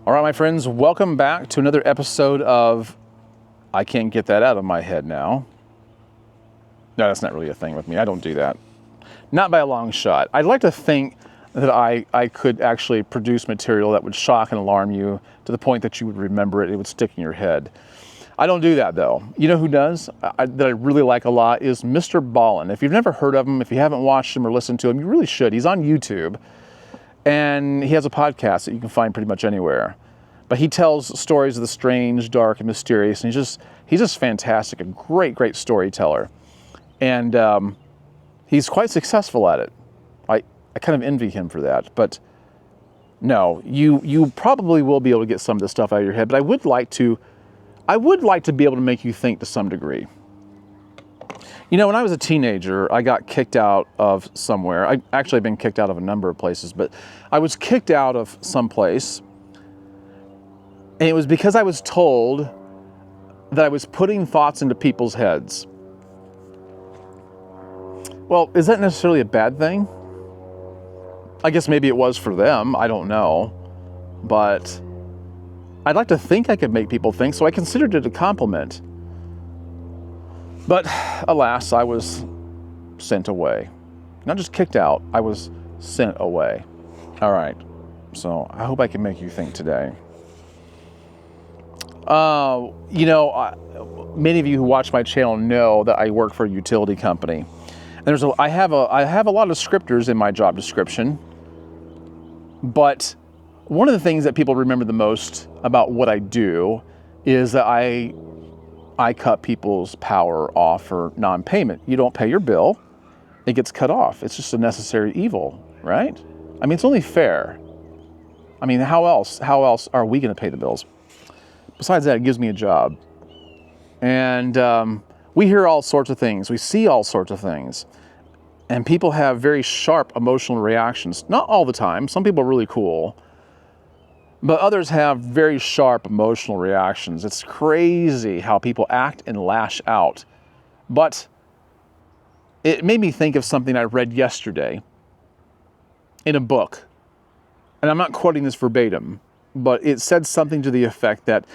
All right, my friends, welcome back to another episode of I Can't Get That Out of My Head Now. No, that's not really a thing with me. I don't do that. Not by a long shot. I'd like to think that I could actually produce material that would shock and alarm you to the point that you would remember it. It would stick in your head. I don't do that, though. You know who does? That I really like a lot is Mr. Ballin. If you've never heard of him, if you haven't watched him or listened to him, you really should. He's on YouTube. And he has a podcast that you can find pretty much anywhere. But he tells stories of the strange, dark, and mysterious, and he's just fantastic, a great storyteller. And he's quite successful at it. I kind of envy him for that. But no, you probably will be able to get some of this stuff out of your head, but I would like to be able to make you think to some degree. You know, when I was a teenager, I got kicked out of somewhere. I actually have been kicked out of a number of places, but I was kicked out of some place, and it was because I was told that I was putting thoughts into people's heads. Well, is that necessarily a bad thing? I guess maybe it was for them, I don't know. But I'd like to think I could make people think, so I considered it a compliment. But alas, I was sent away. Not just kicked out, I was sent away. All right, so I hope I can make you think today. You know, many of you who watch my channel know that I work for a utility company. And I have a lot of descriptors in my job description, but one of the things that people remember the most about what I do is that I cut people's power off for non-payment. You don't pay your bill, it gets cut off. It's just a necessary evil, right? I mean, it's only fair. I mean, how else are we going to pay the bills? Besides that, it gives me a job. And we hear all sorts of things. We see all sorts of things. And people have very sharp emotional reactions. Not all the time. Some people are really cool. But others have very sharp emotional reactions. It's crazy how people act and lash out. But it made me think of something I read yesterday in a book. And I'm not quoting this verbatim, but it said something to the effect that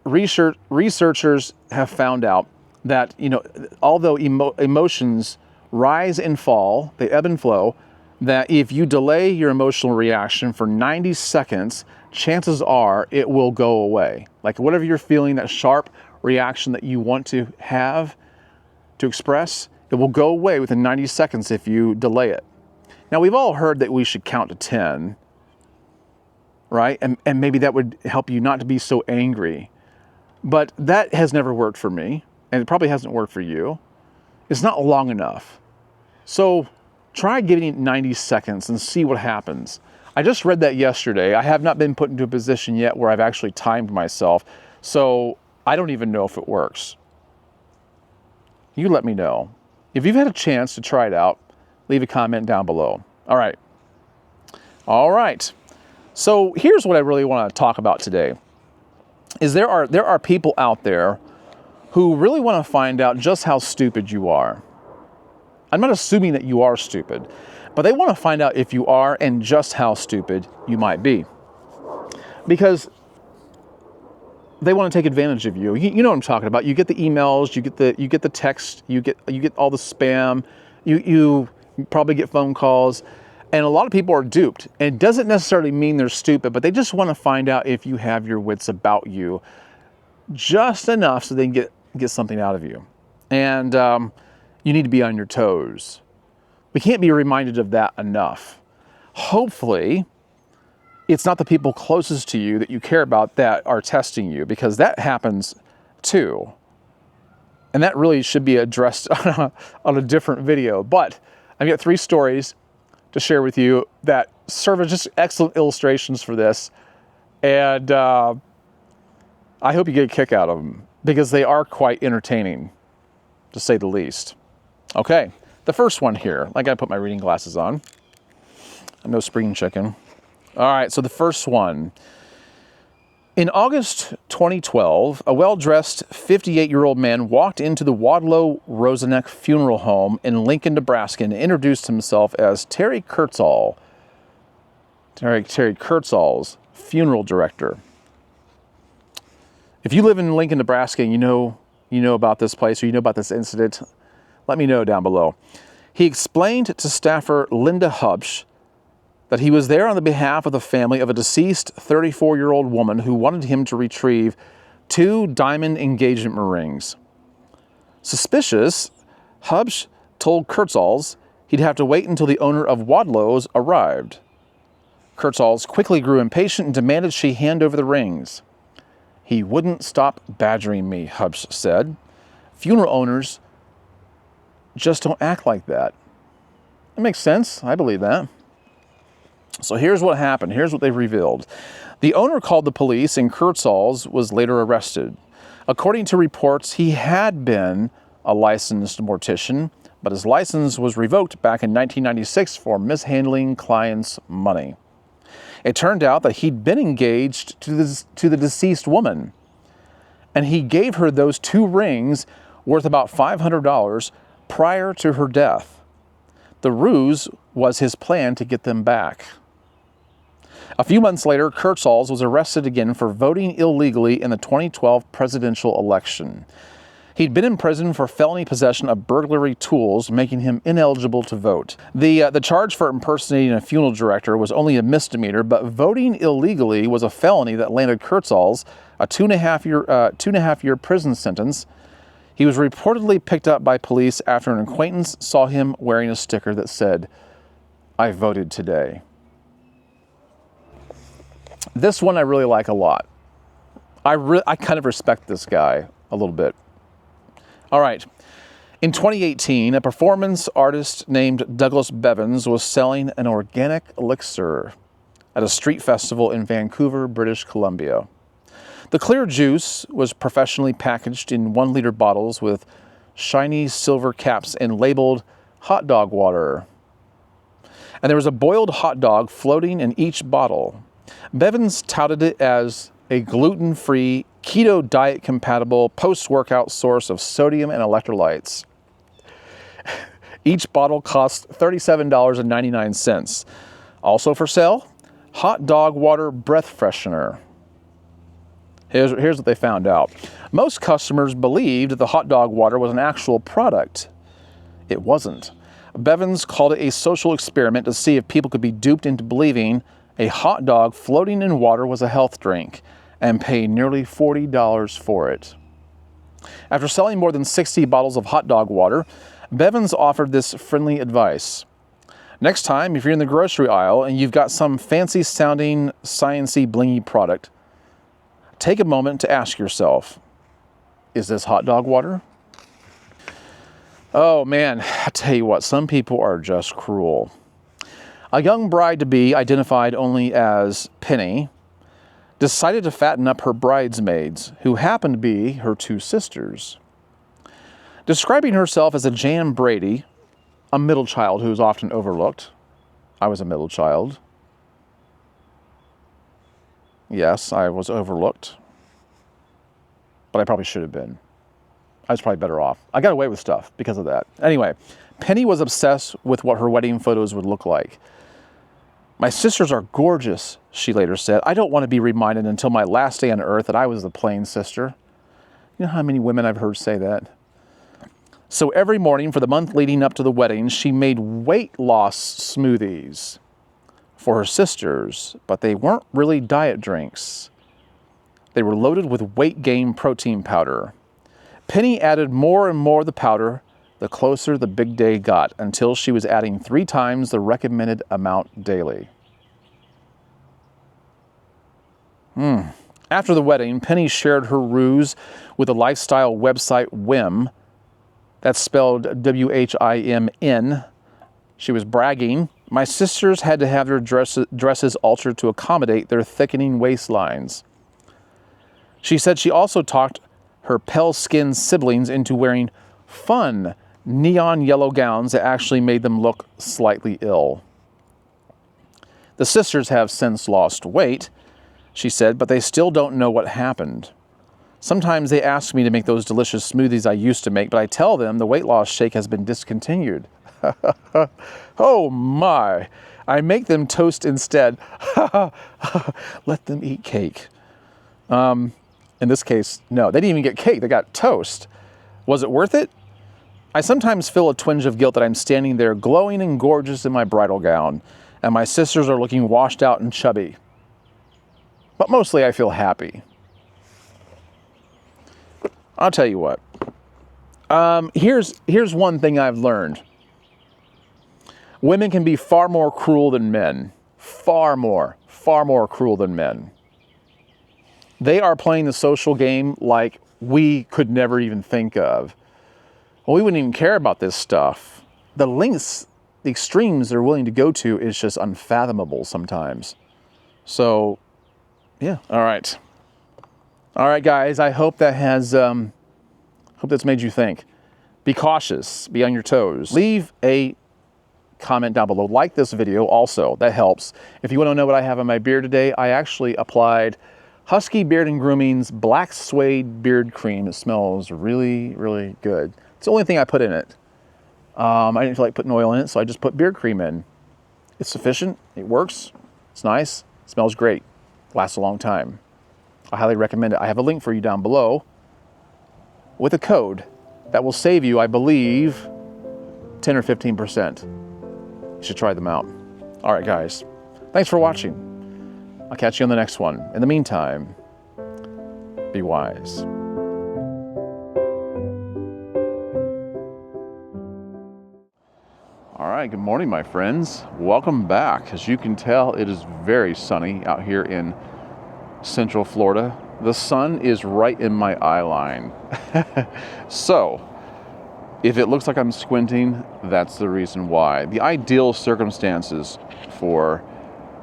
researchers have found out that, you know, although emotions rise and fall, they ebb and flow, that if you delay your emotional reaction for 90 seconds, chances are it will go away. Like whatever you're feeling, that sharp reaction that you want to have, to express, it will go away within 90 seconds if you delay it. Now, we've all heard that we should count to 10, right? And maybe that would help you not to be so angry. But that has never worked for me, and it probably hasn't worked for you. It's not long enough. So try giving it 90 seconds and see what happens. I just read that yesterday. I have not been put into a position yet where I've actually timed myself, so I don't even know if it works. You let me know. If you've had a chance to try it out, leave a comment down below. All right. So here's what I really want to talk about today. Is there are people out there who really want to find out just how stupid you are. I'm not assuming that you are stupid, but they want to find out if you are and just how stupid you might be. Because they want to take advantage of you. You know what I'm talking about. You get the emails, you get the text, you get all the spam, you probably get phone calls, and a lot of people are duped. And it doesn't necessarily mean they're stupid, but they just want to find out if you have your wits about you just enough so they can get something out of you. And you need to be on your toes. We can't be reminded of that enough. Hopefully, it's not the people closest to you that you care about that are testing you, because that happens too. And that really should be addressed on a different video. But I've got 3 stories to share with you that serve as just excellent illustrations for this. And I hope you get a kick out of them, because they are quite entertaining, to say the least. Okay, the first one here. I gotta put my reading glasses on. I'm no spring chicken. All right, so the first one. In August 2012, a well-dressed 58-year-old man walked into the Wadlow Roseneck Funeral Home in Lincoln, Nebraska, and introduced himself as Terry Kurtzall. Terry Kurtzall's funeral director. If you live in Lincoln, Nebraska, and you know about this place or you know about this incident, let me know down below. He explained to staffer Linda Hubsch that he was there on the behalf of the family of a deceased 34-year-old woman who wanted him to retrieve 2 diamond engagement rings. Suspicious, Hubsch told Kurtzals he'd have to wait until the owner of Wadlow's arrived. Kurtzals quickly grew impatient and demanded she hand over the rings. He wouldn't stop badgering me, Hubsch said. Funeral owners just don't act like that. It makes sense. I believe that. So here's what happened. Here's what they've revealed. The owner called the police and Kurtzals was later arrested. According to reports, he had been a licensed mortician, but his license was revoked back in 1996 for mishandling clients' money. It turned out that he'd been engaged to the deceased woman, and he gave her those 2 rings worth about $500 prior to her death. The ruse was his plan to get them back. A few months later, Kurtzals was arrested again for voting illegally in the 2012 presidential election. He'd been in prison for felony possession of burglary tools, making him ineligible to vote. The charge for impersonating a funeral director was only a misdemeanor, but voting illegally was a felony that landed Kurtzals a 2.5-year prison sentence. He was reportedly picked up by police after an acquaintance saw him wearing a sticker that said, "I voted today." This one I really like a lot. I kind of respect this guy a little bit. All right. In 2018, a performance artist named Douglas Bevans was selling an organic elixir at a street festival in Vancouver, British Columbia. The clear juice was professionally packaged in 1-liter bottles with shiny silver caps and labeled hot dog water. And there was a boiled hot dog floating in each bottle. Bevans touted it as a gluten-free, keto diet-compatible post-workout source of sodium and electrolytes. Each bottle cost $37.99. Also for sale, hot dog water breath freshener. Here's what they found out. Most customers believed the hot dog water was an actual product. It wasn't. Bevans called it a social experiment to see if people could be duped into believing a hot dog floating in water was a health drink, and paid nearly $40 for it. After selling more than 60 bottles of hot dog water, Bevans offered this friendly advice. Next time, if you're in the grocery aisle and you've got some fancy-sounding, science-y, blingy product, take a moment to ask yourself, is this hot dog water? Oh man, I tell you what, some people are just cruel. A young bride-to-be, identified only as Penny, decided to fatten up her bridesmaids, who happened to be her 2 sisters. Describing herself as a Jan Brady, a middle child who is often overlooked. I was a middle child. Yes, I was overlooked. But I probably should have been. I was probably better off. I got away with stuff because of that. Anyway, Penny was obsessed with what her wedding photos would look like. "My sisters are gorgeous," she later said. "I don't want to be reminded until my last day on earth that I was the plain sister." You know how many women I've heard say that? So every morning for the month leading up to the wedding, she made weight loss smoothies for her sisters, but they weren't really diet drinks. They were loaded with weight gain protein powder. Penny added more and more of the powder the closer the big day got, until she was adding 3 times the recommended amount daily. After the wedding, Penny shared her ruse with the lifestyle website Whim. That's spelled W-H-I-M-N. She was bragging, "My sisters had to have their dresses altered to accommodate their thickening waistlines." She said she also talked her pale-skinned siblings into wearing fun neon yellow gowns that actually made them look slightly ill. The sisters have since lost weight, she said, but they still don't know what happened. "Sometimes they ask me to make those delicious smoothies I used to make, but I tell them the weight loss shake has been discontinued." Oh my, I make them toast instead. Let them eat cake. In this case, no, they didn't even get cake, they got toast. Was it worth it? I sometimes feel a twinge of guilt that I'm standing there glowing and gorgeous in my bridal gown, and my sisters are looking washed out and chubby. But mostly I feel happy. I'll tell you what. Here's one thing I've learned. Women can be far more cruel than men. Far more cruel than men. They are playing the social game like we could never even think of. Well, we wouldn't even care about this stuff. The lengths, the extremes they're willing to go to is just unfathomable sometimes. So, yeah, all right. All right, guys, I hope that has, hope that's made you think. Be cautious, be on your toes. Leave a comment down below. Like this video also, that helps. If you want to know what I have on my beard today, I actually applied Husky Beard and Grooming's Black Suede Beard Cream. It smells really, really good. It's the only thing I put in it. I didn't feel like putting oil in it, so I just put beard cream in. It's sufficient, it works, it's nice, it smells great, lasts a long time. I highly recommend it. I have a link for you down below with a code that will save you, I believe, 10 or 15%. You should try them out. All right, guys, thanks for watching. I'll catch you on the next one. In the meantime, be wise. All right, good morning, my friends. Welcome back. As you can tell, it is very sunny out here in Central Florida. The sun is right in my eye line. So, if it looks like I'm squinting, that's the reason why. The ideal circumstances for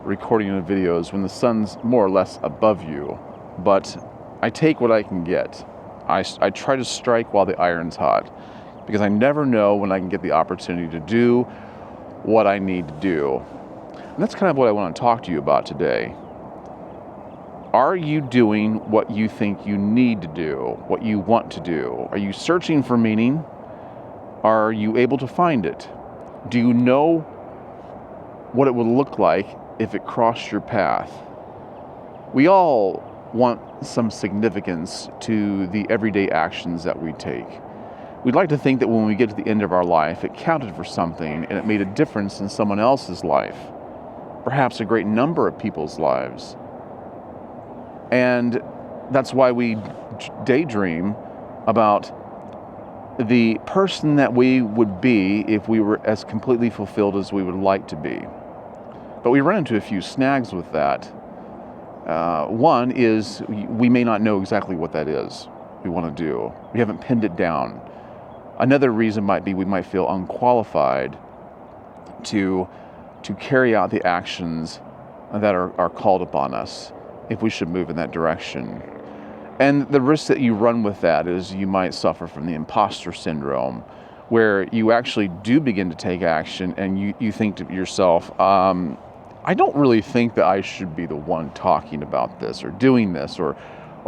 recording a video is when the sun's more or less above you, but I take what I can get. I try to strike while the iron's hot, because I never know when I can get the opportunity to do what I need to do. And that's kind of what I want to talk to you about today. Are you doing what you think you need to do, what you want to do? Are you searching for meaning? Are you able to find it? Do you know what it would look like if it crossed your path? We all want some significance to the everyday actions that we take. We'd like to think that when we get to the end of our life, it counted for something and it made a difference in someone else's life, perhaps a great number of people's lives. And that's why we daydream about the person that we would be if we were as completely fulfilled as we would like to be. But we run into a few snags with that. One is we may not know exactly what that is we want to do. We haven't pinned it down. Another reason might be we might feel unqualified to carry out the actions that are called upon us if we should move in that direction. And the risk that you run with that is you might suffer from the imposter syndrome, where you actually do begin to take action and you think to yourself, I don't really think that I should be the one talking about this or doing this or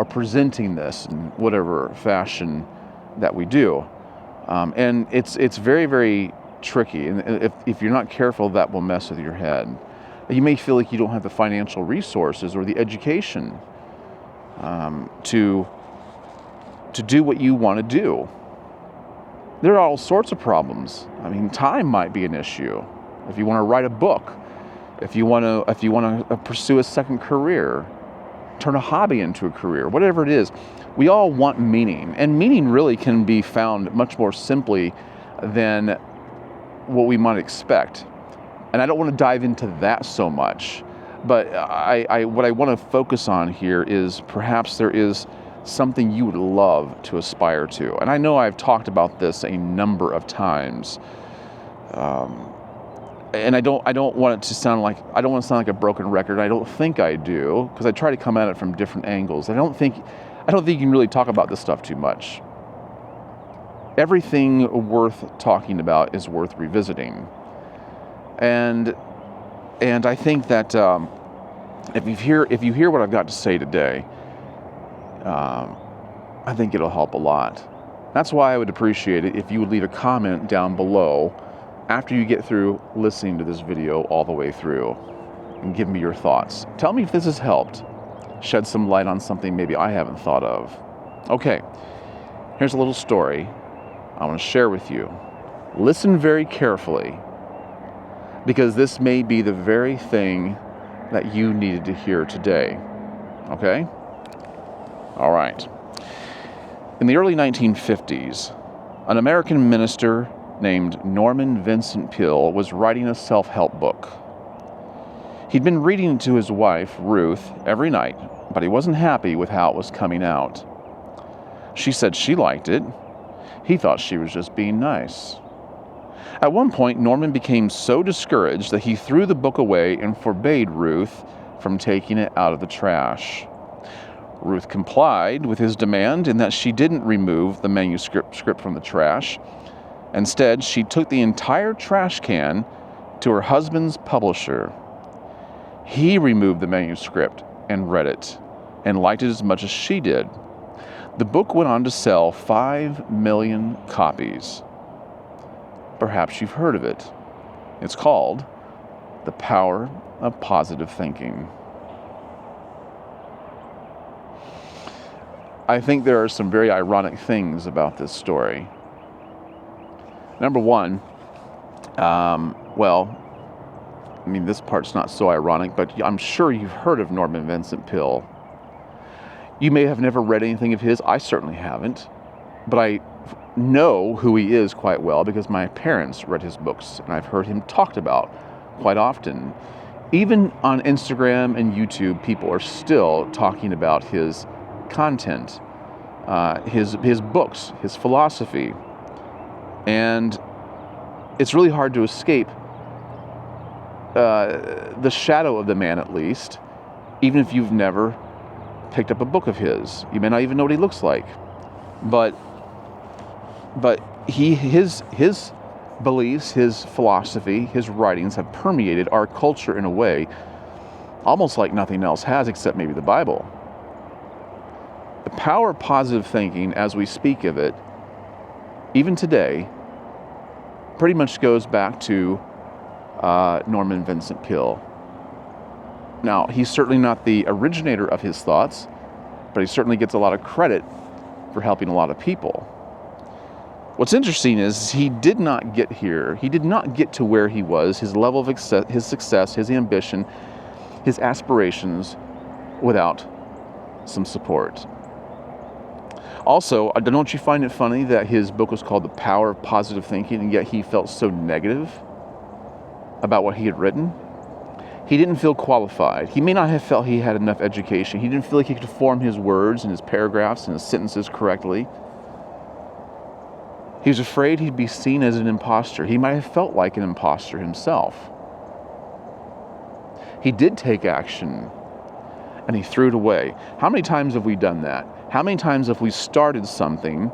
presenting this in whatever fashion that we do. And it's very, very tricky. And if you're not careful, that will mess with your head. You may feel like you don't have the financial resources or the education to do what you want to do. There are all sorts of problems. I mean, time might be an issue. If you want to write a book, if you want to pursue a second career, turn a hobby into a career, whatever it is, we all want meaning. And meaning really can be found much more simply than what we might expect. And I don't want to dive into that so much, but what I want to focus on here is perhaps there is something you would love to aspire to. And I know I've talked about this a number of times. And I don't want it to sound like, I don't want to sound like a broken record. I don't think I do, because I try to come at it from different angles. I don't think you can really talk about this stuff too much. Everything worth talking about is worth revisiting. And I think that if you hear what I've got to say today, I think it'll help a lot. That's why I would appreciate it if you would leave a comment down below after you get through listening to this video all the way through and give me your thoughts. Tell me if this has helped shed some light on something maybe I haven't thought of. Okay, here's a little story I want to share with you. Listen very carefully, because this may be the very thing that you needed to hear today. Okay? All right. In the early 1950s, an American minister named Norman Vincent Peale was writing a self-help book. He'd been reading it to his wife, Ruth, every night, but he wasn't happy with how it was coming out. She said she liked it. He thought she was just being nice. At one point, Norman became so discouraged that he threw the book away and forbade Ruth from taking it out of the trash. Ruth complied with his demand in that she didn't remove the manuscript from the trash. Instead, she took the entire trash can to her husband's publisher. He removed the manuscript and read it, and liked it as much as she did. The book went on to sell 5 million copies. Perhaps you've heard of it. It's called The Power of Positive Thinking. I think there are some very ironic things about this story. Number one, this part's not so ironic, but I'm sure you've heard of Norman Vincent Peale. You may have never read anything of his. I certainly haven't, but I know who he is quite well because my parents read his books, and I've heard him talked about quite often. Even on Instagram and YouTube, people are still talking about his content, his books, his philosophy. And it's really hard to escape the shadow of the man, at least, even if you've never picked up a book of his. You may not even know what he looks like. But his beliefs, his philosophy, his writings have permeated our culture in a way almost like nothing else has, except maybe the Bible. The power of positive thinking, as we speak of it, even today, pretty much goes back to Norman Vincent Peale. Now, he's certainly not the originator of his thoughts, but he certainly gets a lot of credit for helping a lot of people. What's interesting is he did not get here. He did not get to where he was, his level of his success, his ambition, his aspirations, without some support. Also, don't you find it funny that his book was called The Power of Positive Thinking, and yet he felt so negative about what he had written? He didn't feel qualified. He may not have felt he had enough education. He didn't feel like he could form his words and his paragraphs and his sentences correctly. He was afraid he'd be seen as an imposter. He might have felt like an imposter himself. He did take action, and he threw it away. How many times have we done that? How many times have we started something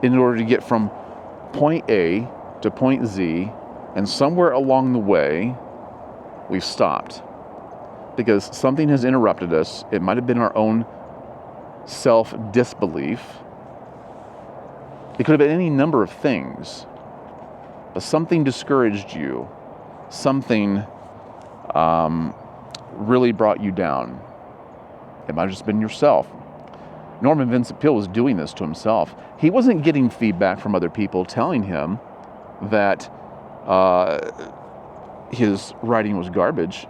in order to get from point A to point Z, and somewhere along the way, we've stopped because something has interrupted us? It might have been our own self-disbelief. It could have been any number of things, but something discouraged you. Something really brought you down. It might have just been yourself. Norman Vincent Peale was doing this to himself. He wasn't getting feedback from other people telling him that his writing was garbage.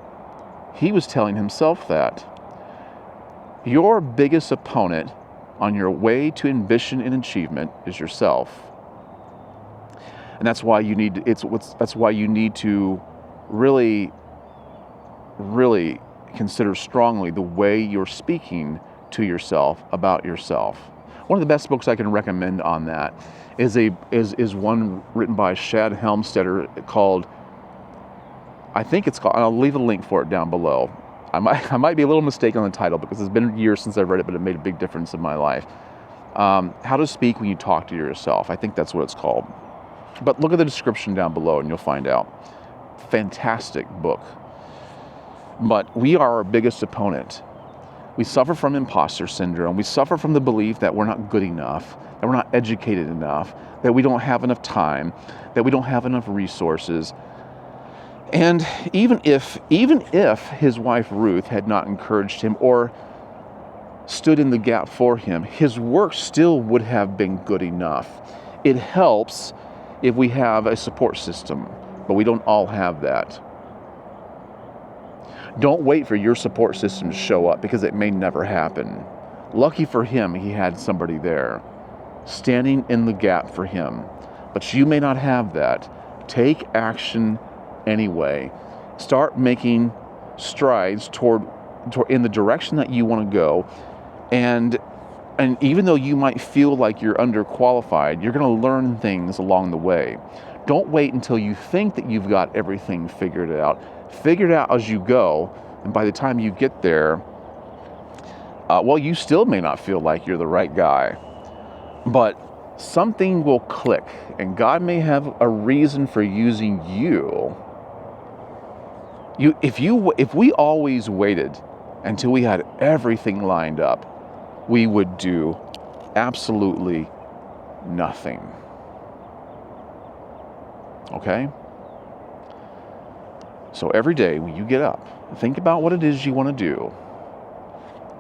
He was telling himself that. Your biggest opponent on your way to ambition and achievement is yourself. And that's why you need to really consider strongly the way you're speaking to yourself about yourself. One of the best books I can recommend on that is one written by Shad Helmstetter called, I'll leave a link for it down below. I might be a little mistaken on the title because it's been years since I've read it, but it made a big difference in my life. How to Speak When You Talk to Yourself. I think that's what it's called. But look at the description down below and you'll find out. Fantastic book. But we are our biggest opponent. We suffer from imposter syndrome. We suffer from the belief that we're not good enough, that we're not educated enough, that we don't have enough time, that we don't have enough resources. And even if his wife Ruth had not encouraged him or stood in the gap for him, his work still would have been good enough. It helps if we have a support system, but we don't all have that. Don't wait for your support system to show up, because it may never happen. Lucky for him, he had somebody there, standing in the gap for him. But you may not have that. Take action anyway. Start making strides toward in the direction that you want to go. And even though you might feel like you're underqualified, you're going to learn things along the way. Don't wait until you think that you've got everything figured out. Figure it out as you go, and by the time you get there, you still may not feel like you're the right guy, but something will click, and God may have a reason for using you. If we always waited until we had everything lined up, we would do absolutely nothing. Okay? So every day when you get up, think about what it is you want to do,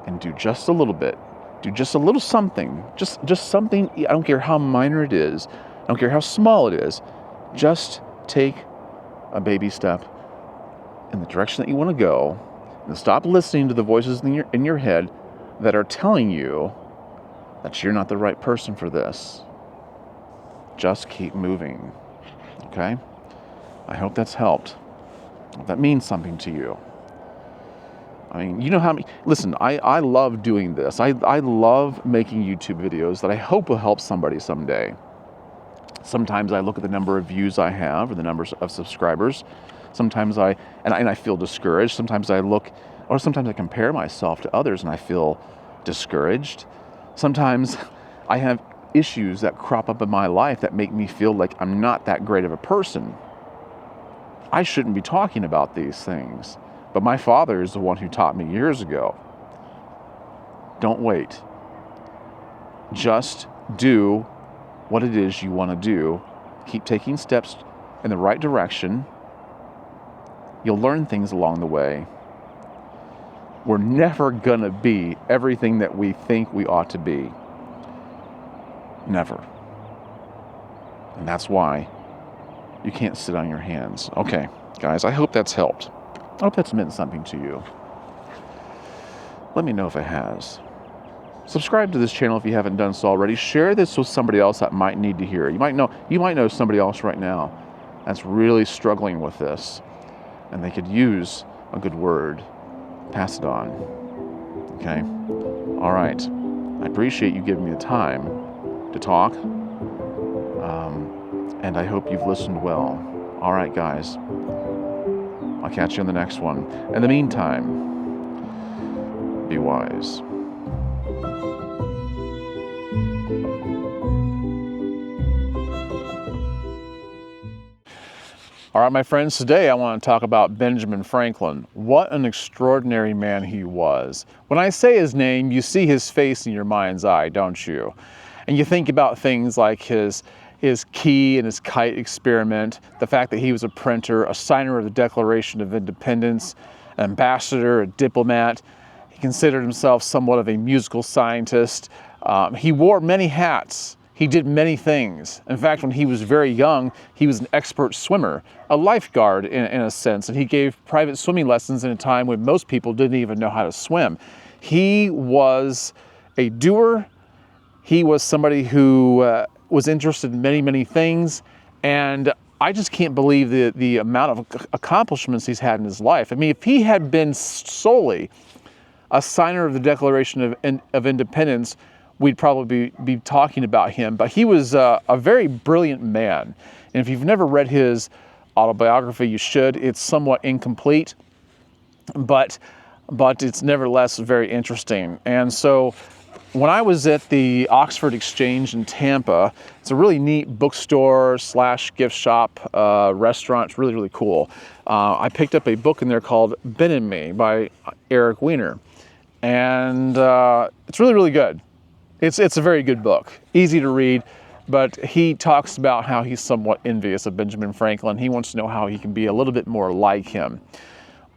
and do just a little bit. Do just a little something. Just something. I don't care how minor it is. I don't care how small it is. Just take a baby step in the direction that you want to go, and stop listening to the voices in your head that are telling you that you're not the right person for this. Just keep moving. Okay? I hope that's helped. That means something to you. I mean, you know how many... Listen, I love doing this. I love making YouTube videos that I hope will help somebody someday. Sometimes I look at the number of views I have or the numbers of subscribers. Sometimes I feel discouraged. Sometimes I compare myself to others and I feel discouraged. Sometimes I have issues that crop up in my life that make me feel like I'm not that great of a person. I shouldn't be talking about these things, but my father is the one who taught me years ago. Don't wait. Just do what it is you want to do. Keep taking steps in the right direction. You'll learn things along the way. We're never going to be everything that we think we ought to be. Never. And that's why you can't sit on your hands. Okay, guys, I hope that's helped. I hope that's meant something to you. Let me know if it has. Subscribe to this channel if you haven't done so already. Share this with somebody else that might need to hear it. You might know somebody else right now that's really struggling with this, and they could use a good word. Pass it on. Okay? All right. I appreciate you giving me the time to talk. And I hope you've listened well. All right, guys. I'll catch you on the next one. In the meantime, be wise. All right, my friends, today I want to talk about Benjamin Franklin. What an extraordinary man he was. When I say his name, you see his face in your mind's eye, don't you? And you think about things like his key and his kite experiment, the fact that he was a printer, a signer of the Declaration of Independence, an ambassador, a diplomat. He considered himself somewhat of a musical scientist. He wore many hats. He did many things. In fact, when he was very young, he was an expert swimmer, a lifeguard in a sense, and he gave private swimming lessons in a time when most people didn't even know how to swim. He was a doer. He was somebody who was interested in many, many things, and I just can't believe the amount of accomplishments he's had in his life. I mean, if he had been solely a signer of the Declaration of Independence, we'd probably be talking about him. But he was a very brilliant man, and if you've never read his autobiography, you should. It's somewhat incomplete, but it's nevertheless very interesting. And so when I was at the Oxford Exchange in Tampa, it's a really neat bookstore / gift shop, restaurant. It's really, really cool. I picked up a book in there called Ben and Me by Eric Weiner. and it's really, really good. It's a very good book, easy to read, but he talks about how he's somewhat envious of Benjamin Franklin. He wants to know how he can be a little bit more like him.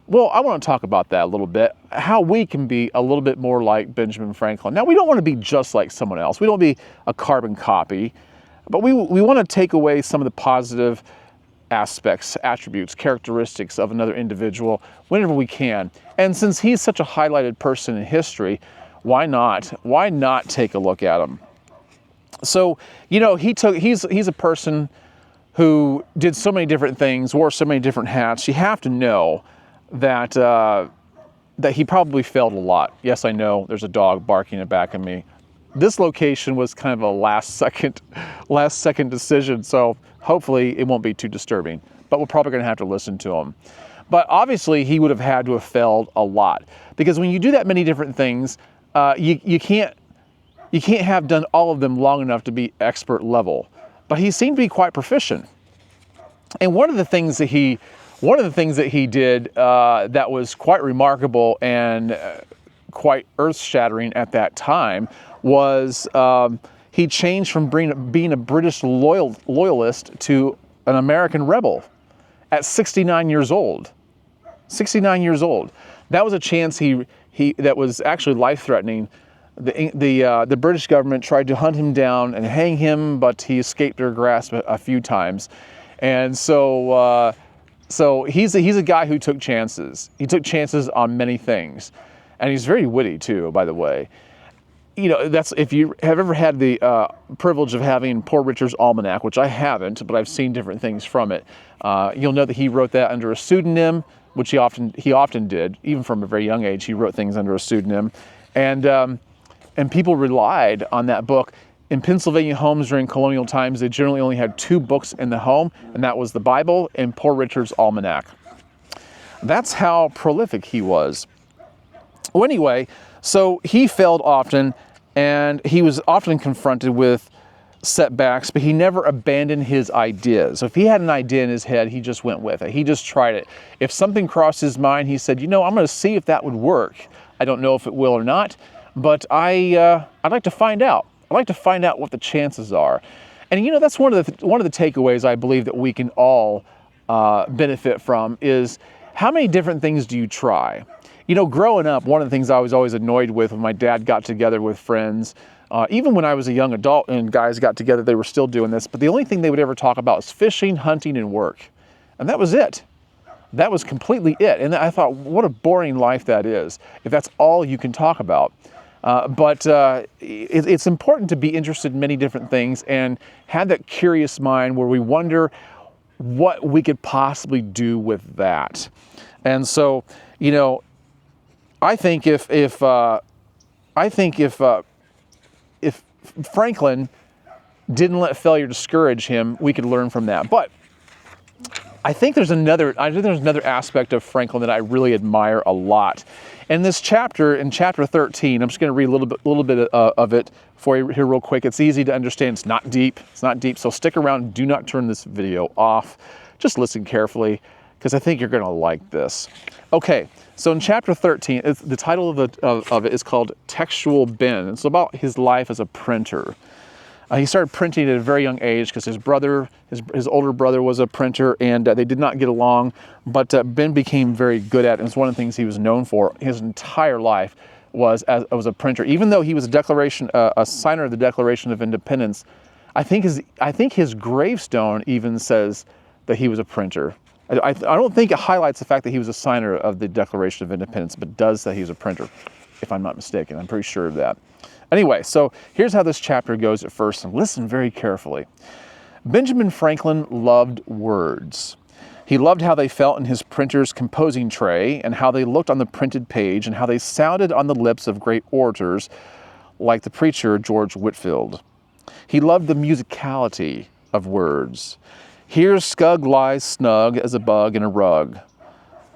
Well, I want to talk about that a little bit, how we can be a little bit more like Benjamin Franklin. Now, we don't want to be just like someone else. We don't want to be a carbon copy, but we want to take away some of the positive aspects, attributes, characteristics of another individual whenever we can. And since he's such a highlighted person in history, why not? Why not take a look at him? So, you know, he's a person who did so many different things, wore so many different hats. You have to know that that he probably failed a lot. Yes, I know there's a dog barking in the back of me. This location was kind of a last second decision, so hopefully it won't be too disturbing. But we're probably going to have to listen to him. But obviously he would have had to have failed a lot, because when you do that many different things, you can't have done all of them long enough to be expert level. But he seemed to be quite proficient. And one of the things that he did that was quite remarkable and quite earth-shattering at that time was he changed from being a British loyalist to an American rebel at 69 years old. 69 years old. That was a chance that was actually life-threatening. The British government tried to hunt him down and hang him, but he escaped their grasp a few times. And so he's a guy who took chances. He took chances on many things, and he's very witty too, by the way. You know, that's if you have ever had the privilege of having Poor Richard's Almanac, which I haven't, but I've seen different things from it. You'll know that he wrote that under a pseudonym, which he often did, even from a very young age. He wrote things under a pseudonym, and people relied on that book. In Pennsylvania homes during colonial times, they generally only had 2 books in the home, and that was the Bible and Poor Richard's Almanac. That's how prolific he was. Well, anyway, so he failed often, and he was often confronted with setbacks, but he never abandoned his ideas. So if he had an idea in his head, he just went with it. He just tried it. If something crossed his mind, he said, you know, I'm going to see if that would work. I don't know if it will or not, but I'd like to find out. I'd like to find out what the chances are. And you know, that's one of the takeaways I believe that we can all benefit from is how many different things do you try? You know, growing up, one of the things I was always annoyed with when my dad got together with friends, even when I was a young adult and guys got together, they were still doing this, but the only thing they would ever talk about was fishing, hunting, and work. And that was it. That was completely it. And I thought, what a boring life that is, if that's all you can talk about. But it's important to be interested in many different things and have that curious mind where we wonder what we could possibly do with that. And so, you know, I think if Franklin didn't let failure discourage him, we could learn from that. But I think there's another aspect of Franklin that I really admire a lot. In this chapter, in chapter 13, I'm just going to read a little bit of it for you here real quick. It's easy to understand. It's not deep. So stick around. Do not turn this video off. Just listen carefully, because I think you're going to like this. Okay, so in chapter 13, the title of it is called Textual Ben. It's about his life as a printer. He started printing at a very young age because his older brother was a printer, and they did not get along. But Ben became very good at it. And it's one of the things he was known for his entire life was as a printer. Even though he was a signer of the Declaration of Independence, I think his gravestone even says that he was a printer. I don't think it highlights the fact that he was a signer of the Declaration of Independence, but does say he was a printer, if I'm not mistaken. I'm pretty sure of that. Anyway, so here's how this chapter goes at first, and listen very carefully. Benjamin Franklin loved words. He loved how they felt in his printer's composing tray, and how they looked on the printed page, and how they sounded on the lips of great orators like the preacher George Whitefield. He loved the musicality of words. Here Skug lies snug as a bug in a rug.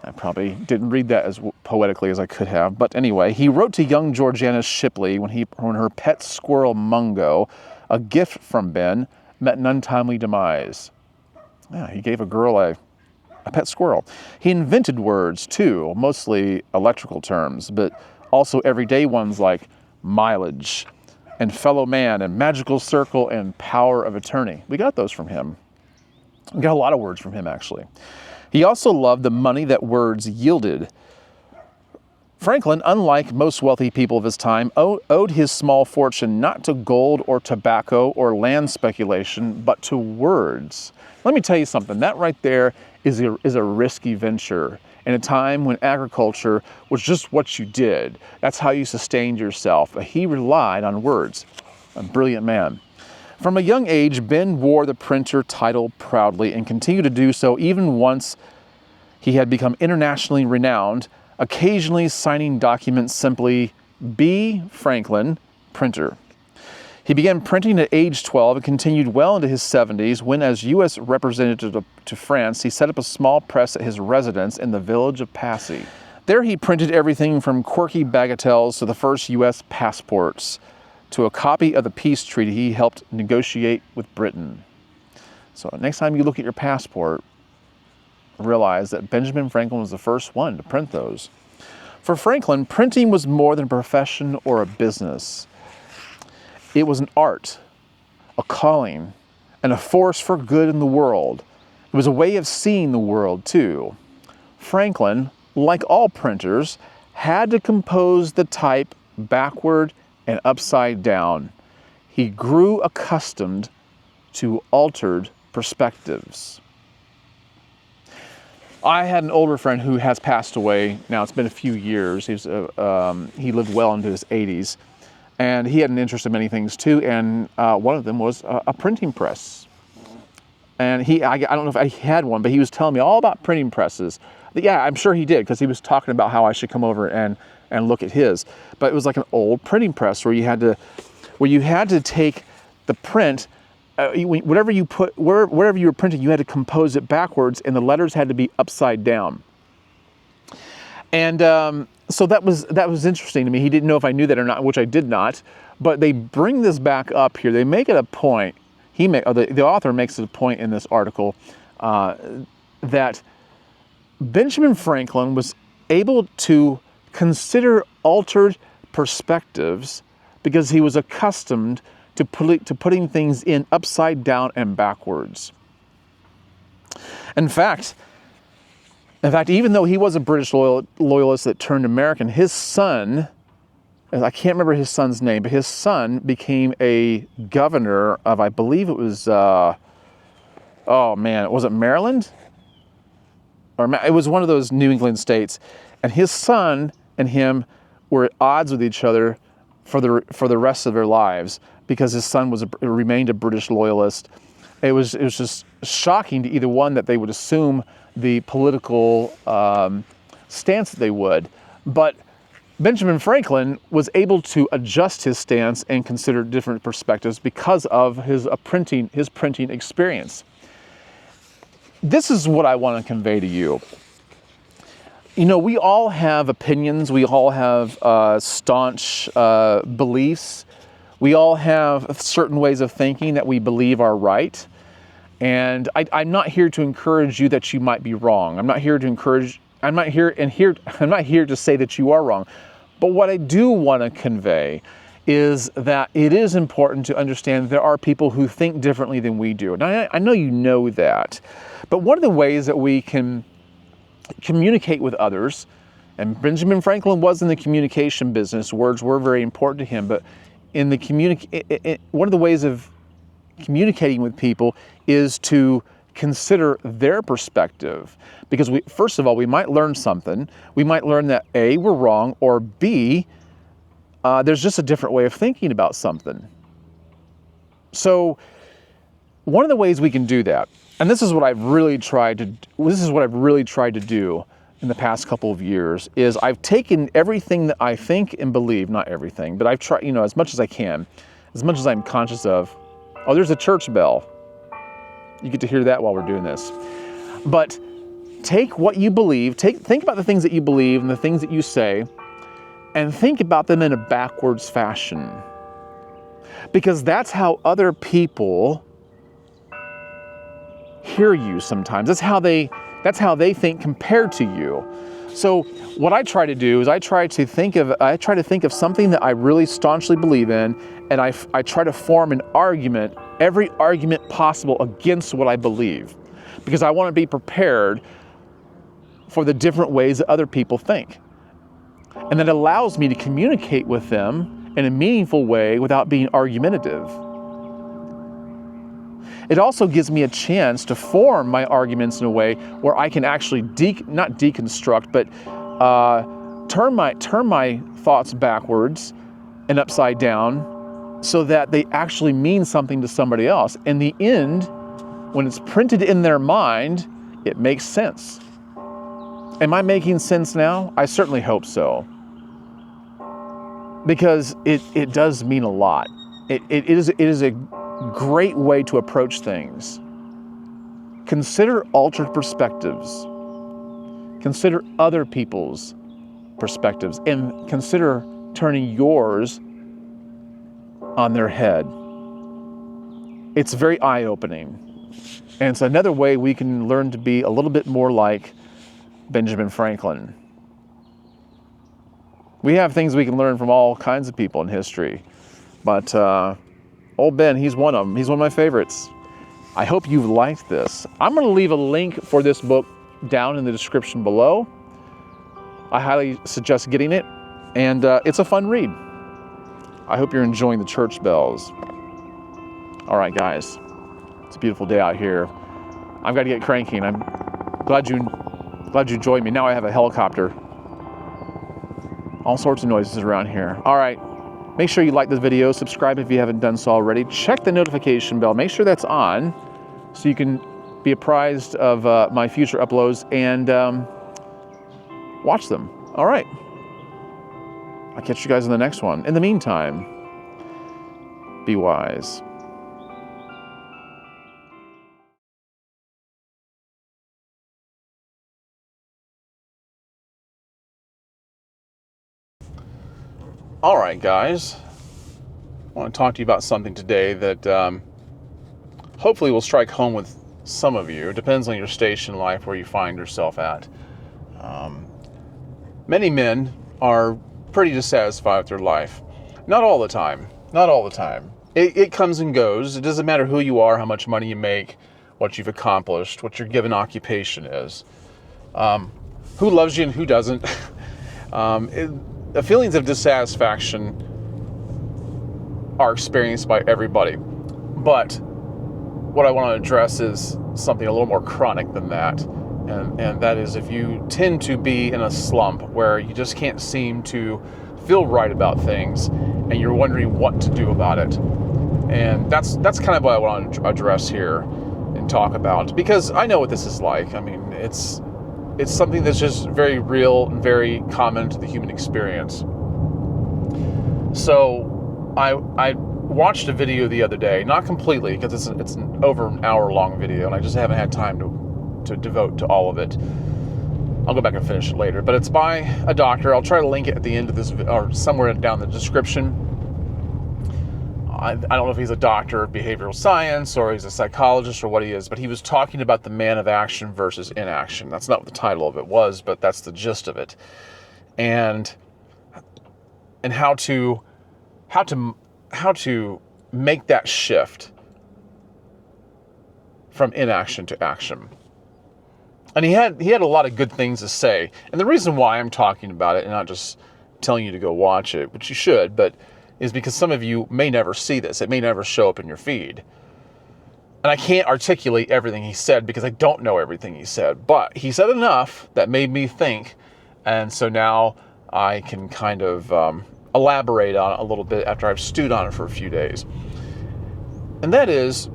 I probably didn't read that as poetically as I could have, but anyway, he wrote to young Georgiana Shipley when her pet squirrel Mungo, a gift from Ben, met an untimely demise. Yeah, he gave a girl a pet squirrel. He invented words too, mostly electrical terms, but Also everyday ones like mileage and fellow man and magical circle and power of attorney. We got those from him. We got a lot of words from him, actually. He also loved the money that words yielded. Franklin, unlike most wealthy people of his time, owed his small fortune not to gold or tobacco or land speculation, but to words. Let me tell you something, that right there is a risky venture in a time when agriculture was just what you did. That's how you sustained yourself. He relied on words. A brilliant man. From a young age, Ben wore the printer title proudly and continued to do so even once he had become internationally renowned, occasionally signing documents simply B. Franklin, printer. He began printing at age 12 and continued well into his 70s when, as U.S. representative to France, he set up a small press at his residence in the village of Passy. There he printed everything from quirky bagatelles to the first U.S. passports to a copy of the peace treaty he helped negotiate with Britain. So next time you look at your passport, realize that Benjamin Franklin was the first one to print those. For Franklin, printing was more than a profession or a business. It was an art, a calling, and a force for good in the world. It was a way of seeing the world, too. Franklin, like all printers, had to compose the type backward and upside down. He grew accustomed to altered perspectives. I had an older friend who has passed away. Now it's been a few years. He lived well into his 80s. And he had an interest in many things too, and one of them was a printing press. And I don't know if I had one, but he was telling me all about printing presses. Yeah, I'm sure he did, because he was talking about how I should come over and look at his. But it was like an old printing press where you had to take the print, whatever you put, wherever you were printing, you had to compose it backwards, and the letters had to be upside down. And so that was interesting to me. He didn't know if I knew that or not, which I did not. But they bring this back up here. They make it a point. The author makes it a point in this article that Benjamin Franklin was able to consider altered perspectives because he was accustomed to putting things in upside down and backwards. In fact, even though he was a British loyalist that turned American, his son, I can't remember his son's name, but his son became a governor of, I believe it was, was it Maryland? Or it was one of those New England states. And his son and him were at odds with each other for the rest of their lives because his son remained a British loyalist. It was just shocking to either one that they would assume the political stance that they would. But Benjamin Franklin was able to adjust his stance and consider different perspectives because of his printing experience. This is what I want to convey to you. You know, we all have opinions. We all have staunch beliefs. We all have certain ways of thinking that we believe are right. And I'm not here to encourage you that you might be wrong. I'm not here to say that you are wrong. But what I do want to convey is that it is important to understand there are people who think differently than we do. And I know you know that. But one of the ways that we can communicate with others, and Benjamin Franklin was in the communication business. Words were very important to him. But in the one of the ways of communicating with people is to consider their perspective, because first of all, we might learn something. We might learn that A, we're wrong, or B, there's just a different way of thinking about something. So one of the ways we can do that, and this is what I've really tried to do in the past couple of years, is I've taken everything that I think and believe, not everything, but I've tried, as much as I can, as much as I'm conscious of. Oh, there's a church bell. You get to hear that while we're doing this. But take what you believe, think about the things that you believe and the things that you say, and think about them in a backwards fashion. Because that's how other people hear you sometimes. That's how they think compared to you. So what I try to do is I try to think of something that I really staunchly believe in, and I try to form an argument, every argument possible against what I believe, because I want to be prepared for the different ways that other people think. And that allows me to communicate with them in a meaningful way without being argumentative. It also gives me a chance to form my arguments in a way where I can actually not deconstruct, but turn my thoughts backwards and upside down so that they actually mean something to somebody else. In the end, when it's printed in their mind, it makes sense. Am I making sense now? I certainly hope so. Because it does mean a lot. It is a great way to approach things. Consider altered perspectives. Consider other people's perspectives, and consider turning yours on their head. It's very eye-opening. And it's another way we can learn to be a little bit more like Benjamin Franklin. We have things we can learn from all kinds of people in history, but old Ben, he's one of them. He's one of my favorites. I hope you've liked this. I'm going to leave a link for this book down in the description below. I highly suggest getting it, and it's a fun read. I hope you're enjoying the church bells. All right, guys, it's a beautiful day out here. I've got to get cranking. I'm glad you joined me. Now I have a helicopter. All sorts of noises around here. All right, make sure you like this video, subscribe if you haven't done so already. Check the notification bell, make sure that's on so you can be apprised of my future uploads and watch them. All right, I'll catch you guys in the next one. In the meantime, be wise. All right, guys, I want to talk to you about something today that hopefully will strike home with some of you. It depends on your station in life, where you find yourself at. Many men are pretty dissatisfied with their life. Not all the time. Not all the time. It comes and goes. It doesn't matter who you are, how much money you make, what you've accomplished, what your given occupation is. Who loves you and who doesn't. The feelings of dissatisfaction are experienced by everybody. But what I want to address is something a little more chronic than that. And that is if you tend to be in a slump where you just can't seem to feel right about things and you're wondering what to do about it. And that's kind of what I want to address here and talk about, because I know what this is like. I mean, it's something that's just very real and very common to the human experience. So I watched a video the other day, not completely, because it's an over an hour long video and I just haven't had time to devote to all of it. I'll go back and finish it later, but it's by a doctor. I'll try to link it at the end of this, or somewhere down the description. I don't know if he's a doctor of behavioral science or he's a psychologist or what he is, but he was talking about the man of action versus inaction. That's not what the title of it was, but that's the gist of it. And how to make that shift from inaction to action. And he had a lot of good things to say. And the reason why I'm talking about it and not just telling you to go watch it, which you should, but is because some of you may never see this. It may never show up in your feed. And I can't articulate everything he said because I don't know everything he said. But he said enough that made me think. And so now I can kind of elaborate on it a little bit after I've stewed on it for a few days. And that is,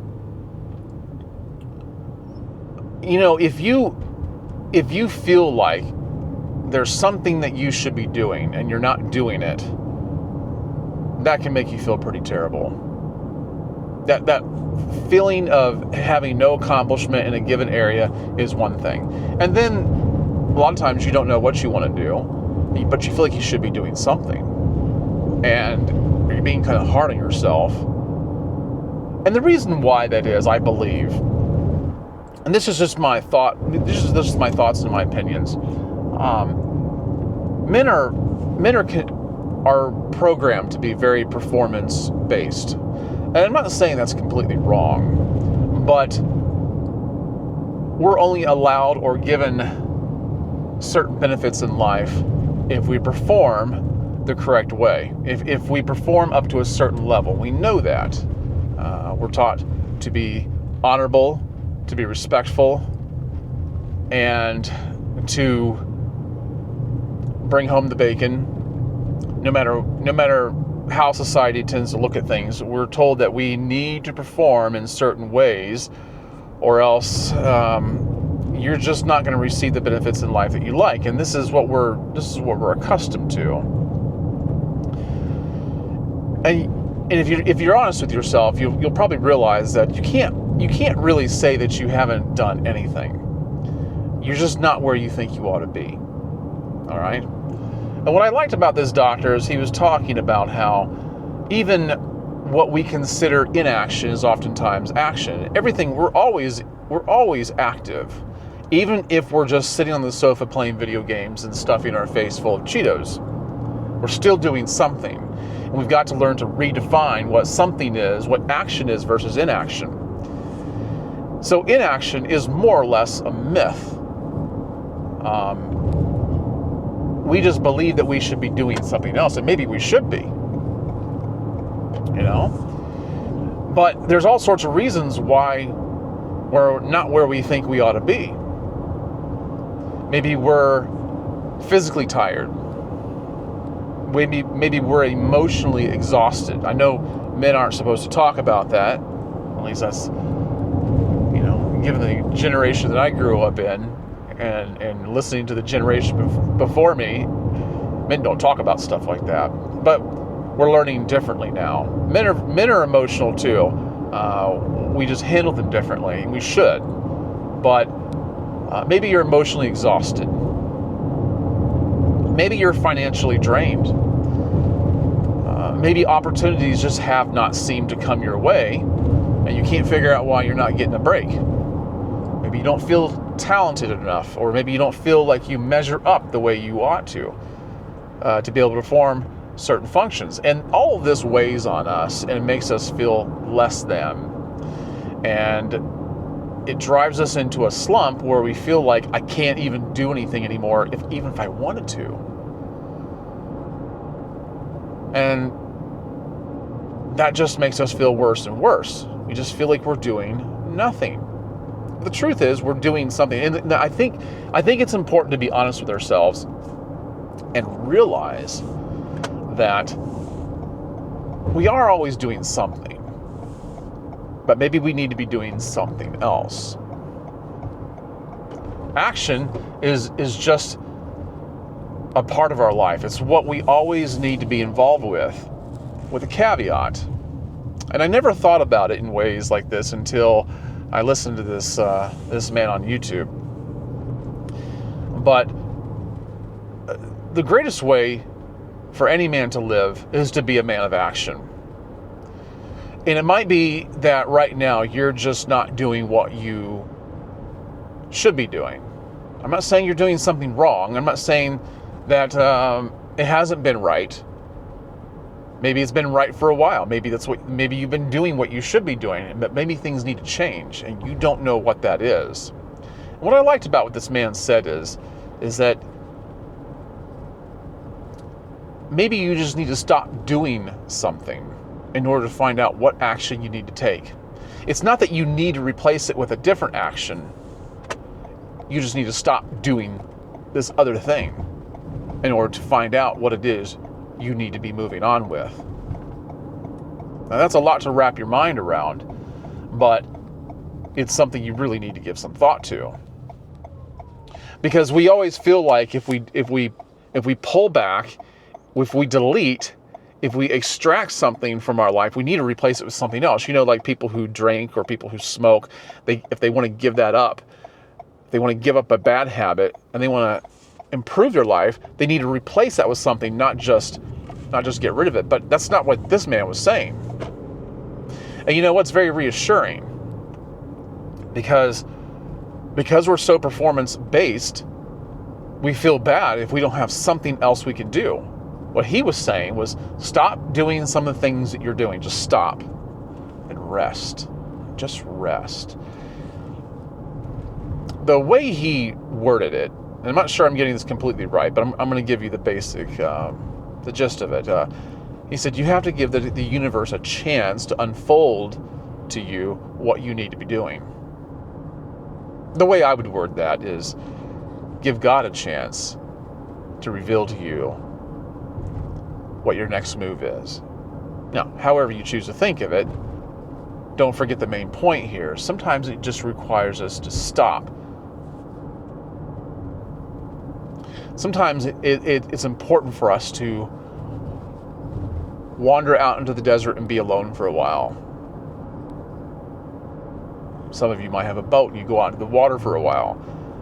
you know, if you feel like there's something that you should be doing and you're not doing it, that can make you feel pretty terrible. That feeling of having no accomplishment in a given area is one thing. And then a lot of times you don't know what you want to do, but you feel like you should be doing something. And you're being kind of hard on yourself. And the reason why that is, I believe, and this is just my thought, this is my thoughts and my opinions, are programmed to be very performance based. And I'm not saying that's completely wrong, but we're only allowed or given certain benefits in life if we perform the correct way. If we perform up to a certain level, we know that. We're taught to be honorable, to be respectful, and to bring home the bacon. No matter how society tends to look at things, we're told that we need to perform in certain ways, or else you're just not going to receive the benefits in life that you like. And this is what we're accustomed to. And if you're honest with yourself, you'll probably realize that you can't really say that you haven't done anything. You're just not where you think you ought to be. All right? And what I liked about this doctor is he was talking about how even what we consider inaction is oftentimes action. Everything, we're always active. Even if we're just sitting on the sofa playing video games and stuffing our face full of Cheetos, we're still doing something. And we've got to learn to redefine what something is, what action is versus inaction. So inaction is more or less a myth. We just believe that we should be doing something else, and maybe we should be, But there's all sorts of reasons why we're not where we think we ought to be. Maybe we're physically tired. Maybe we're emotionally exhausted. I know men aren't supposed to talk about that. At least that's, given the generation that I grew up in, and listening to the generation before me, men don't talk about stuff like that. But we're learning differently now. Men are emotional too. We just handle them differently, and we should. But maybe you're emotionally exhausted. Maybe you're financially drained. Maybe opportunities just have not seemed to come your way, and you can't figure out why you're not getting a break. Maybe you don't feel talented enough, or maybe you don't feel like you measure up the way you ought to be able to perform certain functions. And all of this weighs on us, and it makes us feel less than. And it drives us into a slump where we feel like I can't even do anything anymore, even if I wanted to. And that just makes us feel worse and worse. We just feel like we're doing nothing. The truth is, we're doing something. And I think it's important to be honest with ourselves and realize that we are always doing something, but maybe we need to be doing something else. Action is just a part of our life. It's what we always need to be involved with a caveat. And I never thought about it in ways like this until I listened to this man on YouTube. But the greatest way for any man to live is to be a man of action. And it might be that right now you're just not doing what you should be doing. I'm not saying you're doing something wrong. I'm not saying that it hasn't been right. Maybe it's been right for a while. Maybe you've been doing what you should be doing, but maybe things need to change and you don't know what that is. And what I liked about what this man said is that maybe you just need to stop doing something in order to find out what action you need to take. It's not that you need to replace it with a different action. You just need to stop doing this other thing in order to find out what it is you need to be moving on with. Now, that's a lot to wrap your mind around, but it's something you really need to give some thought to. Because we always feel like if we pull back, if we delete, if we extract something from our life, we need to replace it with something else. Like people who drink or people who smoke, if they want to give that up, they want to give up a bad habit and they want to improve their life, they need to replace that with something, not just get rid of it. But that's not what this man was saying. And what's very reassuring, because we're so performance based, we feel bad if we don't have something else we can do. What he was saying was, stop doing some of the things that you're doing. Just stop and rest. Just rest. The way he worded it, and I'm not sure I'm getting this completely right, but I'm going to give you the basic, the gist of it. He said, you have to give the universe a chance to unfold to you what you need to be doing. The way I would word that is, give God a chance to reveal to you what your next move is. Now, however you choose to think of it, don't forget the main point here. Sometimes it just requires us to stop. Sometimes it's important for us to wander out into the desert and be alone for a while. Some of you might have a boat and you go out into the water for a while.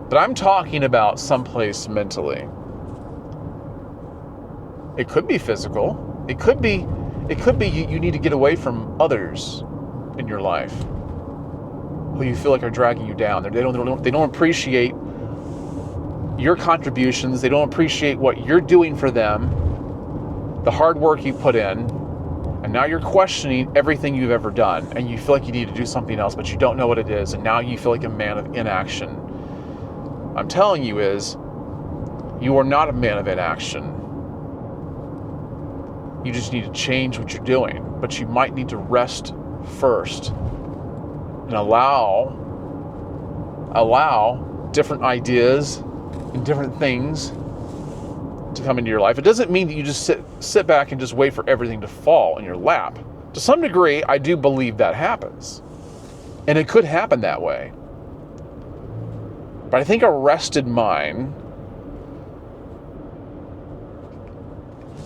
But I'm talking about someplace mentally. It could be physical. It could be you need to get away from others in your life who you feel like are dragging you down. They don't appreciate your contributions. They don't appreciate what you're doing for them, the hard work you put in, and now you're questioning everything you've ever done, and you feel like you need to do something else, but you don't know what it is, and now you feel like a man of inaction. I'm telling you is, you are not a man of inaction. You just need to change what you're doing, but you might need to rest first and allow different ideas and different things to come into your life. It doesn't mean that you just sit back and just wait for everything to fall in your lap. To some degree, I do believe that happens. And it could happen that way. But I think a rested mind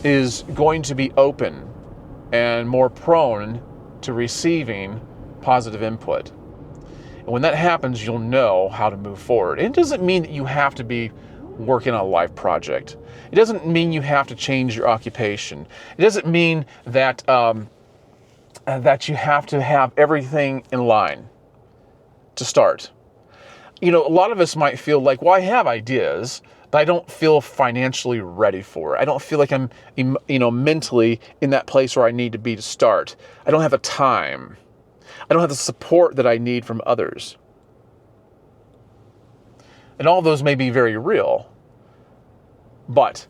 is going to be open and more prone to receiving positive input. And when that happens, you'll know how to move forward. And it doesn't mean that you have to be working on a life project. It doesn't mean you have to change your occupation. It doesn't mean that that you have to have everything in line to start. You know, a lot of us might feel like, well, I have ideas, but I don't feel financially ready for it. I don't feel like I'm, mentally in that place where I need to be to start. I don't have the time. I don't have the support that I need from others. And all those may be very real, but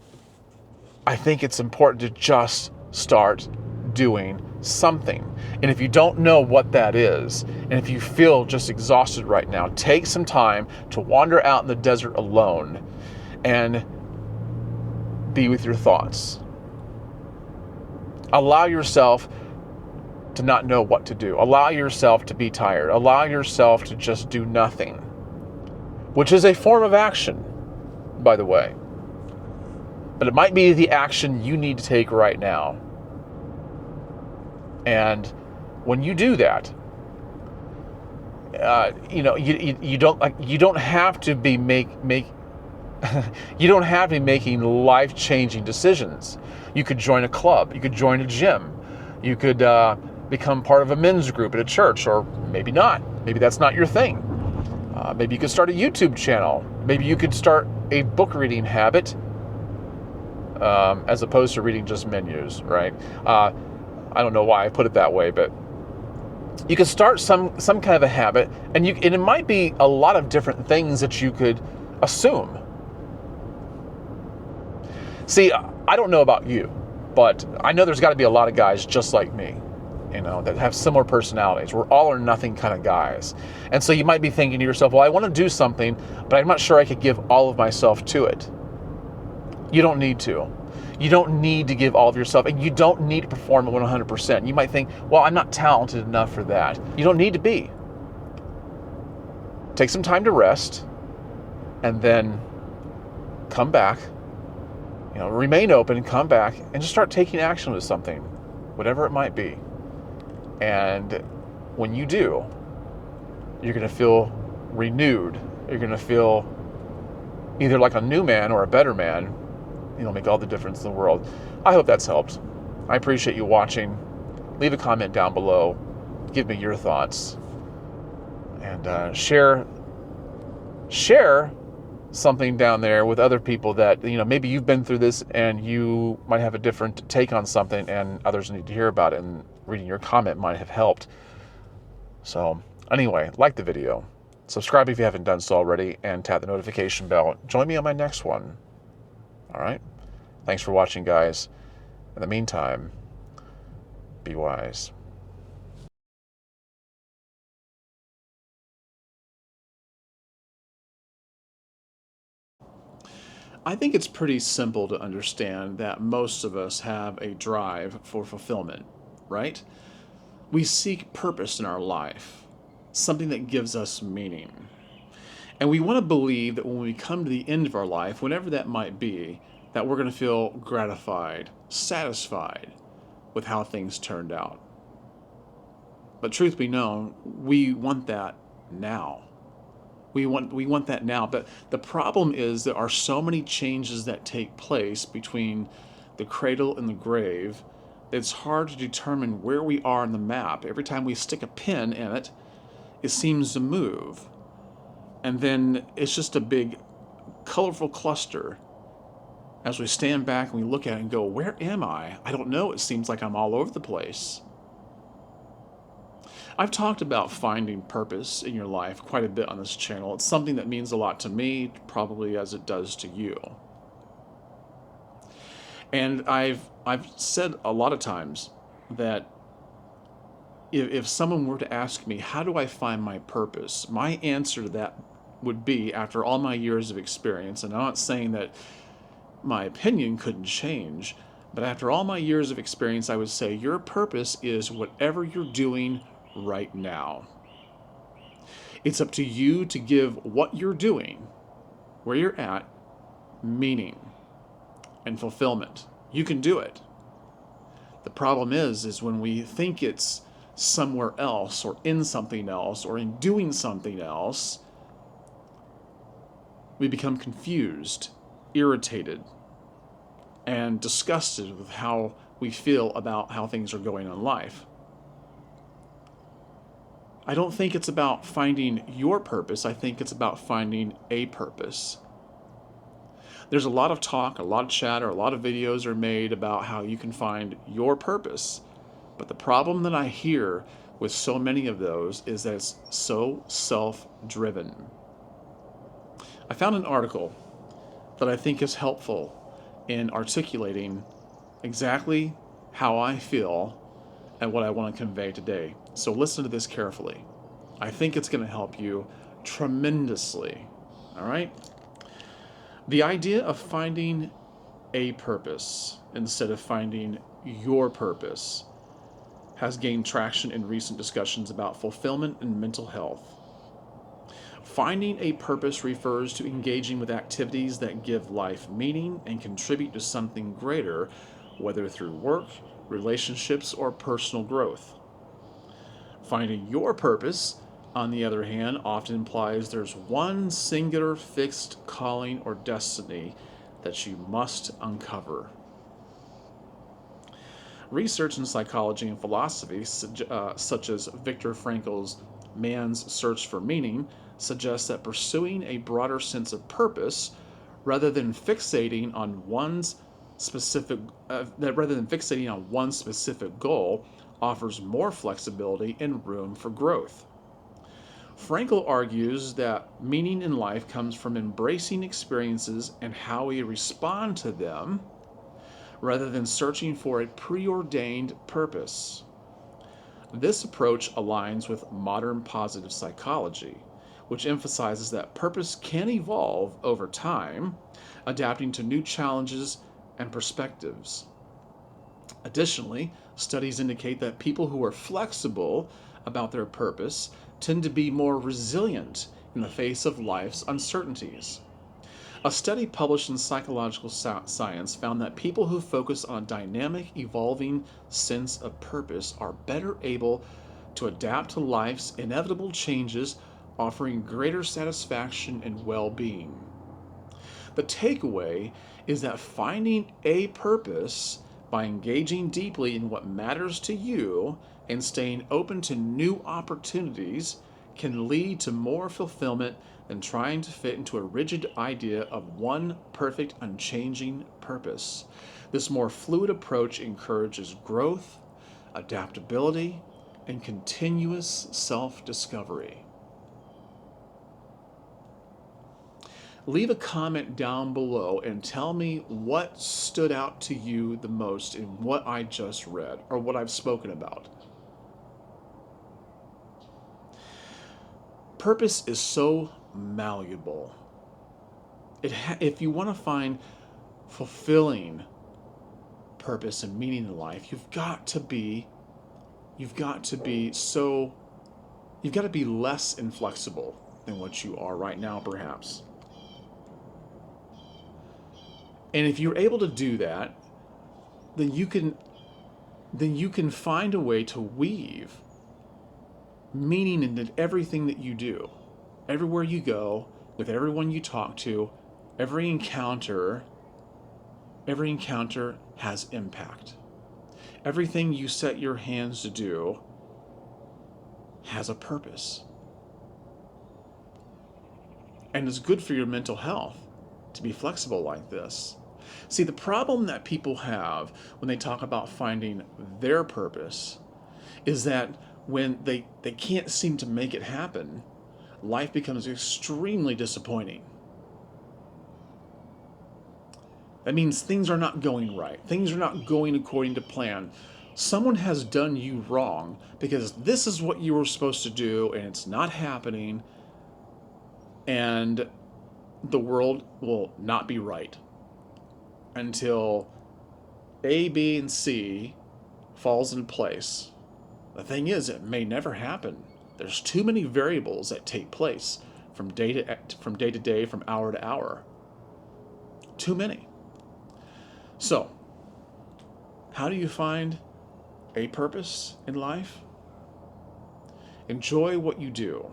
I think it's important to just start doing something. And if you don't know what that is, and if you feel just exhausted right now, take some time to wander out in the desert alone and be with your thoughts. Allow yourself to not know what to do. Allow yourself to be tired. Allow yourself to just do nothing, which is a form of action, by the way. But it might be the action you need to take right now. And when you do that, you don't have to be you don't have to be making life-changing decisions. You could join a club. You could join a gym. You could become part of a men's group at a church, or maybe not. Maybe that's not your thing. Maybe you could start a YouTube channel. Maybe you could start a book reading habit as opposed to reading just menus, right? I don't know why I put it that way, but you could start some kind of a habit, and it might be a lot of different things that you could assume. See, I don't know about you, but I know there's got to be a lot of guys just like me, that have similar personalities. We're all or nothing kind of guys. And so you might be thinking to yourself, well, I want to do something, but I'm not sure I could give all of myself to it. You don't need to. You don't need to give all of yourself, and you don't need to perform at 100%. You might think, well, I'm not talented enough for that. You don't need to be. Take some time to rest, and then come back. Remain open and come back and just start taking action with something, whatever it might be. And when you do, you're going to feel renewed. You're going to feel either like a new man or a better man. Make all the difference in the world. I hope that's helped. I appreciate you watching. Leave a comment down below. Give me your thoughts. And share something down there with other people that, maybe you've been through this and you might have a different take on something and others need to hear about it, and reading your comment might have helped. So anyway, like the video, subscribe if you haven't done so already, and tap the notification bell. Join me on my next one. All right? Thanks for watching, guys. In the meantime, be wise. I think it's pretty simple to understand that most of us have a drive for fulfillment, right? We seek purpose in our life, something that gives us meaning. And we want to believe that when we come to the end of our life, whenever that might be, that we're going to feel gratified, satisfied with how things turned out. But truth be known, we want that now. We want that now. But the problem is there are so many changes that take place between the cradle and the grave that it's hard to determine where we are on the map. Every time we stick a pin in it, it seems to move. And then it's just a big, colorful cluster. As we stand back and we look at it and go, where am I? I don't know. It seems like I'm all over the place. I've talked about finding purpose in your life quite a bit on this channel. It's something that means a lot to me, probably as it does to you. And I've said a lot of times that if someone were to ask me, how do I find my purpose? My answer to that would be, after all my years of experience, and I'm not saying that my opinion couldn't change, but after all my years of experience, I would say your purpose is whatever you're doing right now. It's up to you to give what you're doing, where you're at, meaning and fulfillment. You can do it. The problem is when we think it's somewhere else or in something else or in doing something else, we become confused, irritated, and disgusted with how we feel about how things are going in life. I don't think it's about finding your purpose. I think it's about finding a purpose. There's a lot of talk, a lot of chatter, a lot of videos are made about how you can find your purpose. But the problem that I hear with so many of those is that it's so self-driven. I found an article that I think is helpful in articulating exactly how I feel and what I want to convey today. So listen to this carefully. I think it's going to help you tremendously. All right? The idea of finding a purpose instead of finding your purpose has gained traction in recent discussions about fulfillment and mental health. Finding a purpose refers to engaging with activities that give life meaning and contribute to something greater, whether through work, relationships, or personal growth. Finding your purpose, on the other hand, often implies there's one singular fixed calling or destiny that you must uncover. Research in psychology and philosophy, such as Viktor Frankl's Man's Search for Meaning, suggests that pursuing a broader sense of purpose, rather than fixating on one specific goal, offers more flexibility and room for growth. Frankl argues that meaning in life comes from embracing experiences and how we respond to them, rather than searching for a preordained purpose. This approach aligns with modern positive psychology, which emphasizes that purpose can evolve over time, adapting to new challenges and perspectives. Additionally, studies indicate that people who are flexible about their purpose tend to be more resilient in the face of life's uncertainties. A study published in Psychological Science found that people who focus on a dynamic, evolving sense of purpose are better able to adapt to life's inevitable changes, offering greater satisfaction and well-being. The takeaway is that finding a purpose by engaging deeply in what matters to you and staying open to new opportunities can lead to more fulfillment than trying to fit into a rigid idea of one perfect, unchanging purpose. This more fluid approach encourages growth, adaptability, and continuous self-discovery. Leave a comment down below and tell me what stood out to you the most in what I just read or what I've spoken about. Purpose is so malleable. If you want to find fulfilling purpose and meaning in life, you've got to be less inflexible than what you are right now, perhaps. And if you're able to do that, then you can find a way to weave meaning into everything that you do. Everywhere you go, with everyone you talk to, every encounter has impact. Everything you set your hands to do has a purpose. And it's good for your mental health to be flexible like this. See, the problem that people have when they talk about finding their purpose is that when they can't seem to make it happen, life becomes extremely disappointing. That means things are not going right. Things are not going according to plan. Someone has done you wrong because this is what you were supposed to do and it's not happening, and the world will not be right until A, B, and C falls in place. The thing is, it may never happen. There's too many variables that take place from day to day, from hour to hour. Too many. So, how do you find a purpose in life? Enjoy what you do.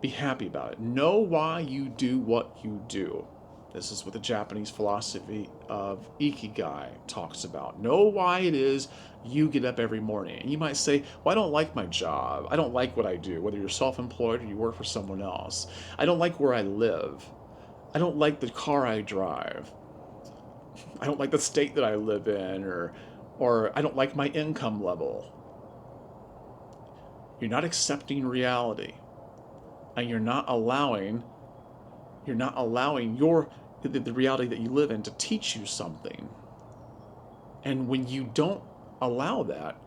Be happy about it. Know why you do what you do. This is what the Japanese philosophy of Ikigai talks about. Know why it is you get up every morning. And you might say, well, I don't like my job. I don't like what I do, whether you're self-employed or you work for someone else. I don't like where I live. I don't like the car I drive. I don't like the state that I live in, or I don't like my income level. You're not accepting reality, and you're not allowing the reality that you live in to teach you something. And when you don't allow that,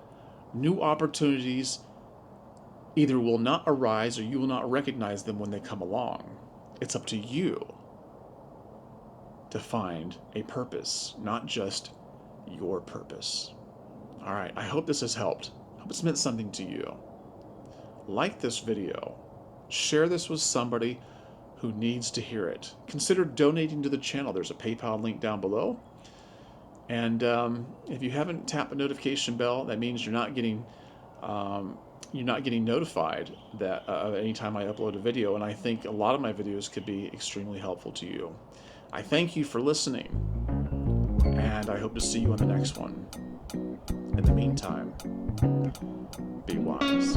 new opportunities either will not arise or you will not recognize them when they come along. It's up to you to find a purpose, not just your purpose. All right, I hope this has helped. I hope it's meant something to you. Like this video. Share this with somebody who needs to hear it. Consider donating to the channel. There's a PayPal link down below. And if you haven't tapped the notification bell, that means you're not getting notified that anytime I upload a video. And I think a lot of my videos could be extremely helpful to you. I thank you for listening, and I hope to see you on the next one. In the meantime, be wise.